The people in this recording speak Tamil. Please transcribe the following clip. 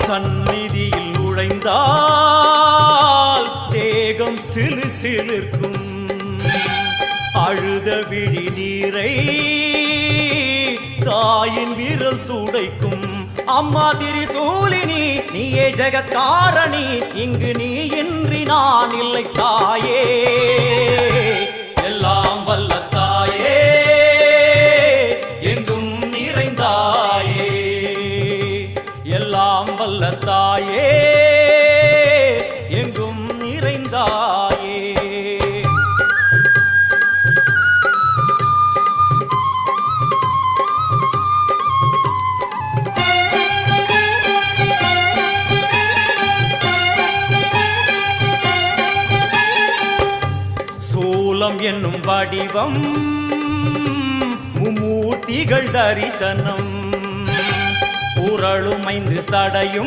சந்நிதியில் நுழைந்தால் தேகம் சிலு சிலிர்க்கும், அழுத விழி நீரை தாயின் விரல் துடைக்கும். அம்மா திரிசூலினி நீயே ஜெகத்காரணி, இங்கு நீ இன்றி நான் இல்லை தாயே. எல்லாம் வல்ல தாயே, எங்கும் நிறைந்தாயே. எல்லாம் வல்ல தாயே, எங்கும் நிறைந்தாயே. சூலம் என்னும் வடிவம், மும்மூர்த்திகள் தரிசனம், உரளும் 5 சடையும்